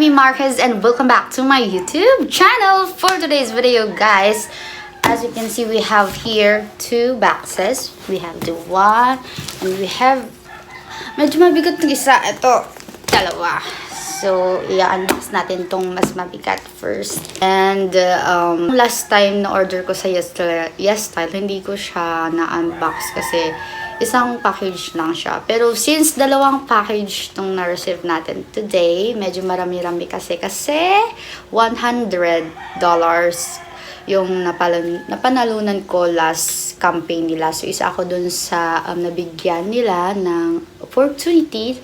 IMEE Marquez and welcome back to my YouTube channel. For today's video, guys, as you can see, we have here two boxes. We have the one and we have medyo mabigat ng isa. Ito, dalawa. So, i-unbox natin tong mas mabigat first. And last time na order ko sa YesStyle, hindi ko siya na-unbox kasi isang package lang siya. Pero since dalawang package tong na-receive natin today, medyo marami-rami kasi $100 yung napanalunan ko last campaign nila. So, isa ako dun sa nabigyan nila ng opportunity.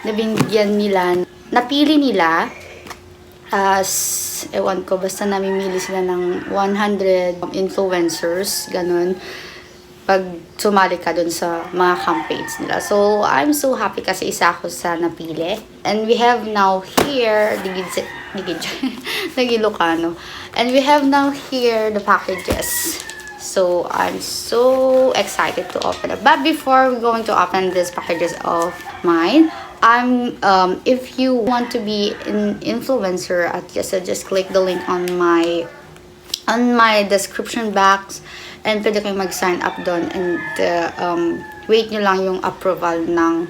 Nabigyan nila, napili nila as, ewan ko, basta namimili sila ng 100 influencers, ganun, pag sumali ka dun sa mga campaigns nila. So, I'm so happy kasi isa ako sa napili. And we have now here, Nagilokano. And we have now here the packages. So, I'm so excited to open it. But before we're going to open these packages of mine, if you want to be an influencer at YesStyle, just click the link on my description box and pwede kayong mag-sign up doon and wait nyo lang yung approval ng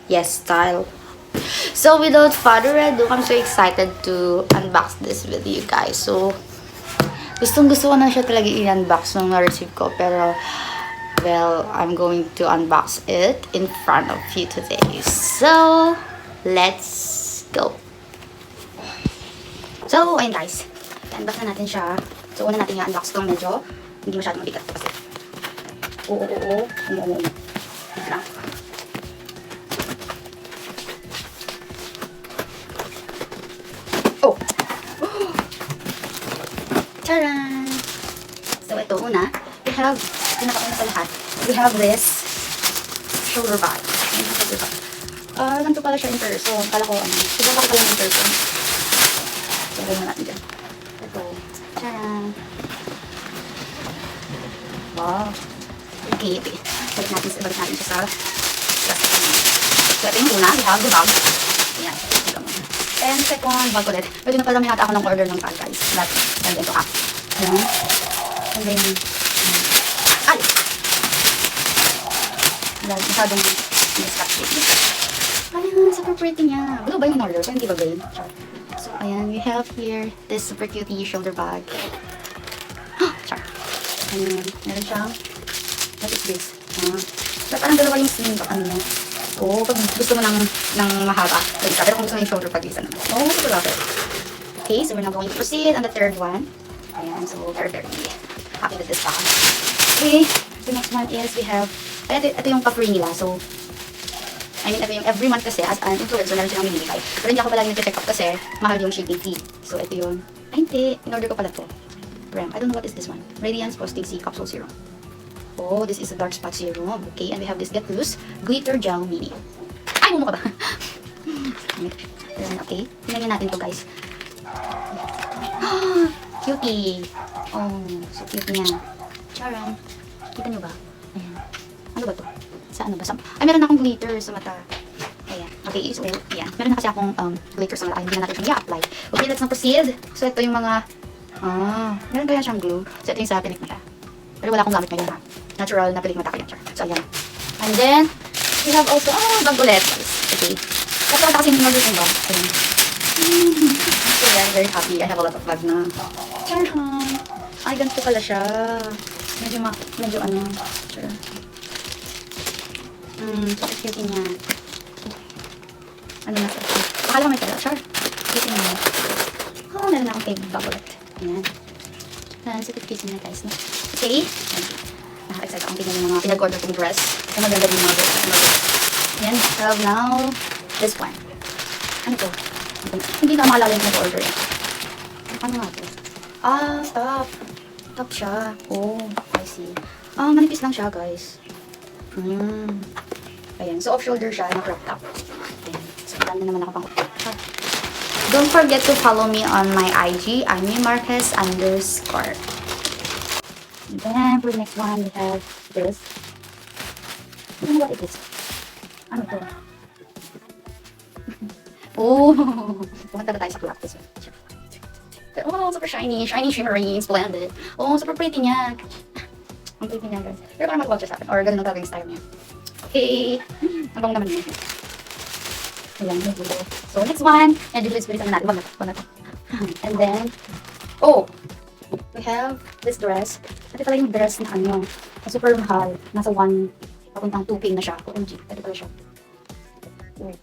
YesStyle. So without further ado, I'm so excited to unbox this with you guys. So gustong-gusto ko na siya talaga i-unbox nung na-receive ko, pero well, I'm going to unbox it in front of you today. So let's go. So ayun guys, i-unbox na natin siya. So una natin i-unbox itong medyo hindi masyadong mabigat kasi. Oo. Wait lang. Oh! Taran! So ito una, we have, pinakauna sa lahat, we have this shoulder bag. Ganito pala siya in person. Kala ko siguro ko pala in person. So gawin natin dyan. Ito. Taran! Wow. Okay. Balik natin siya sa plastic. So, ito yung una. We have the bag. Ayan. And second bag ulit. Pwede na pala may hata ako ng order ng tag, guys. And then to up. Ayan. And then, ay! Masyadong scotch tape. Ayan, super pretty niya. Blue ba yung order? Hindi ba green? So, ayan. We have here this super cutie shoulder bag. Char. Ayan, meron siyang, what is this? So, parang dalawa yung sling pa kanina. Oo, pag gusto mo ng mahaba, pero kung gusto mo yung shoulder pag isa naman. Oh, super love it. Okay, so we're now going to proceed on the third one. Ayan, so very, very happy with this bag. Okay, the next one is we have, ito yung pa-free nila. So, I mean, ito yung every month kasi as an influencer, meron silang minibigay. Pero hindi ako pala nag-check up kasi mahal yung shipping fee. So, ito yun. Ay, hindi. In-order ko pala to. I don't know what is this one. Radiance Frosting C Capsule Serum. Oh, this is a dark spot serum. Okay, and we have this Get Loose Glitter Gel Mini. Ay, mumo ka ba? Okay, tingnan natin to, guys. Cutie. Oh, so cute niya. Charan. Kita nyo ba? Ayan. Ano ba to? Sa ano ba? Ay, meron akong glitter sa mata. Ayan. Okay, so, ayan. Meron na kasi akong glitter sa mata. Hindi na natin siya i-apply. Okay, let's now proceed. So, ito yung mga meron kaya siyang glue. So, ito yung sa pilik mata. Pero wala akong gamit ngayon, ha. Natural na pilik mata ko yan, char. So, ayan. And then, we have also, bag ulit. Okay. Kasi kasi yung order yung bag. Ayan. So, yeah, very happy. I have a lot of bag na. Char, ha. Ay, ganito pala siya. Medyo ano. Char. So, cute niya. Ano na sa ito? Akala ko may pala. Char. Cute niya. Oh, meron akong fave bag ulit. Ayan. Super cute niya, guys, no? Okay. Nakaka-excite akong tingnan yung mga pinag-order kong dress. Kasi maganda yung mga dress. Ayan. So, now, this one. Ano to? Hindi na maalala yung nag-order eh. Ano nga to? Stop. Stop siya. Oh, I see. Manipis lang siya, guys. Ayan. So, off-shoulder siya, na-crop top. Ayan. So, dami naman ako pang Don't forget to follow me on my IG, IMEE Marquez _. Then, for the next one, we have this. I don't know what it is. Ano to? Oh, pumunta na tayo sa practice. Oh, super shiny, shiny, shimmery, splendid. Oh, super pretty niya. Ang pretty niya, guys. Pero parang mag-watch sa akin. Or ganun ang gagawin style niya. Okay. Ang bang naman niya. Ayan, yung dulo. So, next one. And this is natin. Wag na to. And then, oh, we have this dress. Ito pala yung dress na ano, na super mahal. Nasa 1, papuntang 2K na siya. OMG, ito pala siya. Oh.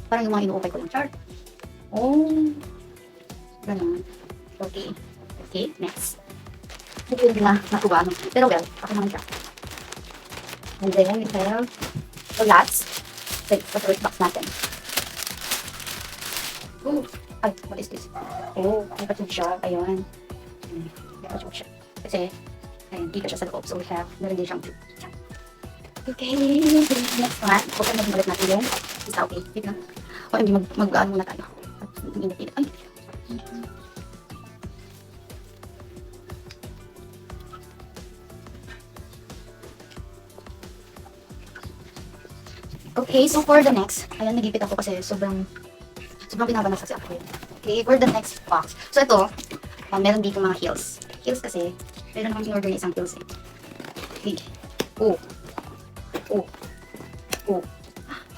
Parang yung mga inuukay ko lang. Char. Oh. Ganun. Okay. Okay, next. Hindi yun na nakuha. Pero well, ako naman siya. And then we have the last. Wait, sa first box natin. Oh. Ay, what is this? Oh, may patug siya. Ayun. May patug siya. Kasi, ayun, dito siya sa loob. So we have, meron din siyang tube. Okay. Next one. Okay, mag-balik natin yun. Isa okay. Dito na. O, hindi mag-ano muna tayo. Init. Ay, okay, so for the next, ayan, nagipit ako kasi sobrang binabanas kasi ako. Okay, for the next box. So ito, meron dito mga heels. Heels kasi, meron akong in-order na isang heels eh. Okay. Oh. Oh. Oh.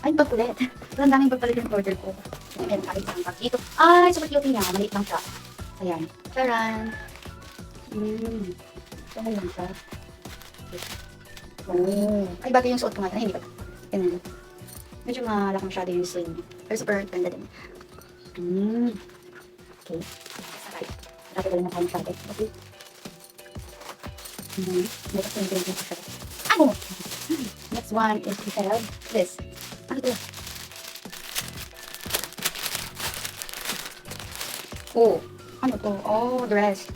Ay, pagkulit. Ang daming pagpalit yung order ko. Meron tayo isang bag dito. Ay, super cute niya. Maliit lang siya. Ayan. Taran. Ito lang siya. Oh. Ay, bagay yung suot ko ngayon. Ay, hindi ba? Ganun. Medyo malaki masyado yung sling. Pero super ganda din. Okay. Alright. Dati ko lang na tayo masyado. Okay. Next one is siya. Ano? Next one is we have this. Ano ito? Oh. Ano to? Oh, dress.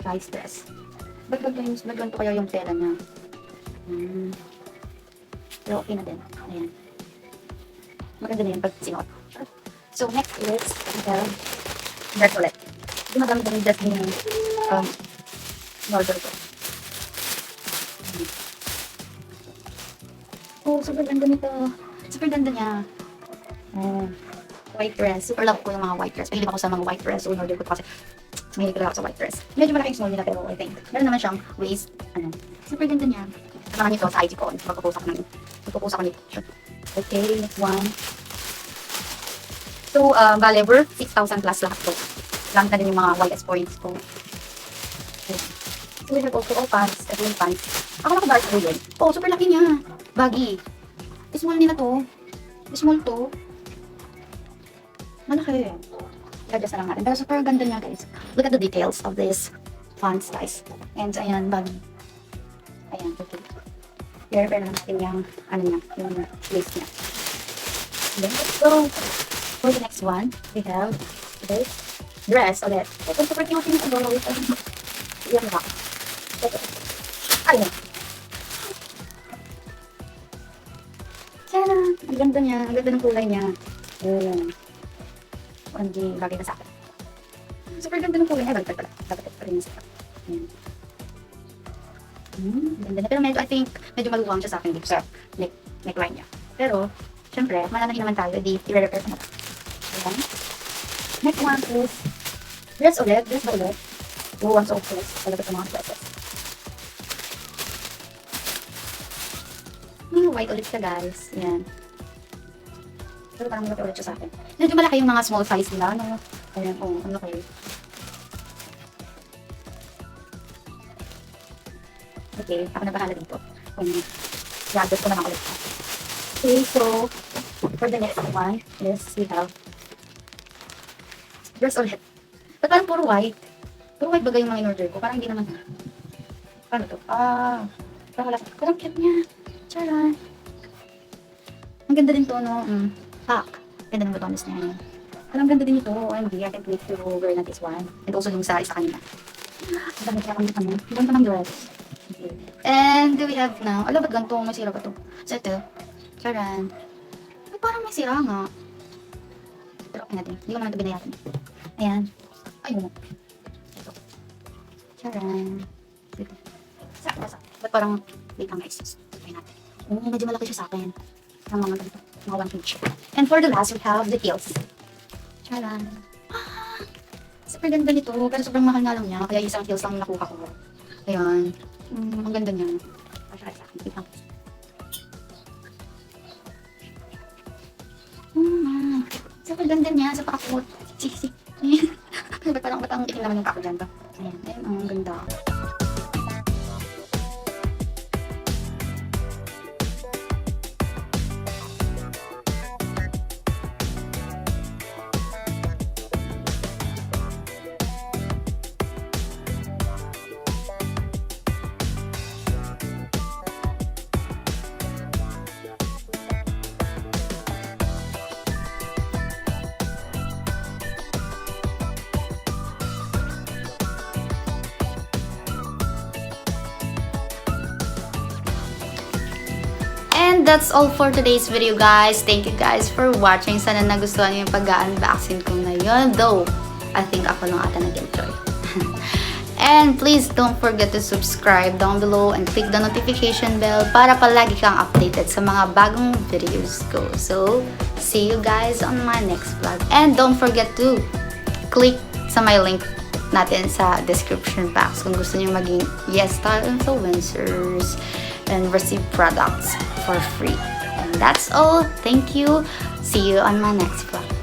Nice dress. Bagwan to kaya yung tela niya. Pero okay na din. Ayan. Maganda na yan pag sinuot. So, next is, we have dress ulit. Gumagamit ng dress din yung order ko. Oh, super ganda nito. Super ganda niya. Oh, white dress. Super love ko yung mga white dress. Mahilig ako sa mga white dress. So, in-order ko kasi mahilig ako sa white dress. Medyo malaking small nila pero I think. Meron naman siyang waist. Ano. Super ganda niya. Samahan niyo to sa IG ko. Magpupost ako nito. Okay, next one. So, bale, worth 6,000 plus lahat to. Lang na din yung mga YS points ko. Okay. So, we have also all pants. Ito yung pants. Ako lang dark blue yun. Oh, super laki niya. Baggy. Small nila to. Small to. Malaki. I-adjust na lang natin. Pero super ganda niya, guys. Look at the details of this pants, guys. And, ayan, baggy. Ayan, okay. I-repair na natin yung, ano niya, yung lace niya. Then, let's go. For the next one, we have this dress ulit. Ito, super cute yung ano. Yan ba? Ito. Ayun. Tara! Ang ganda niya. Ang ganda ng kulay niya. Ayan. Hindi bagay na sa akin. Super ganda ng kulay. Ay, bagay pala. Dapat ito rin sa akin. Ayan. Ganda niya. Pero medyo, I think, medyo maluwang siya sa akin dito sa neckline niya. Pero, syempre, mananahin naman tayo. Di, i-repair ko na ito. Ayan. Next one is dress ulit. Dress ba ulit? Oh, I'm so obsessed. Talaga sa mga dresses. May white ulit siya, guys. Ayan. Pero parang malaki ulit siya sa akin. Medyo malaki yung mga small size nila. Ano? Ayan, oh, ano kayo? Okay, ako na bahala dito. I-adjust ko naman ulit. Okay, so, for the next one is we have dress ulit. But parang puro white. Puro white bagay yung mga in-order ko. Parang hindi naman. Paano to? Parang cute niya. Charan. Ang ganda din to, no? Pack. Ganda ng butones niya. Parang ganda din ito. OMG, I can't wait to wear na this one. And also yung sa isa kanina. Ang dami kaya kami kami. Ang ganda ng dress. Okay. And do we have now? Alam, ba't ganito? May sira ba to? So ito. Charan. Ay, parang may sira nga. Pero okay natin. Hindi ko naman ito binayaran. Ayan. Ayun. Ito. Charan. Dito. Ba't parang wait lang guys. Okay natin. Medyo malaki siya sa akin. Ang mga ganito. Mga 1 page. And for the last, we have the heels. Charan. Super ganda nito. Pero sobrang mahal nga lang niya. Kaya isang heels lang nakuha ko. Ayan. Ang ganda niya. Super ganda niya sa pakot. Sik. Ba't ang itim naman yung pako dyan ba? Ayan. Ang ganda. And that's all for today's video, guys. Thank you guys for watching. Sana nagustuhan niyo yung pag-unboxing ko ngayon. Though, I think ako lang ata nag-enjoy. And please don't forget to subscribe down below and click the notification bell para palagi kang updated sa mga bagong videos ko. So, see you guys on my next vlog. And don't forget to click sa my link natin sa description box kung gusto niyo maging YesStyle influencers and receive products for free. And that's all. Thank you. See you on my next vlog.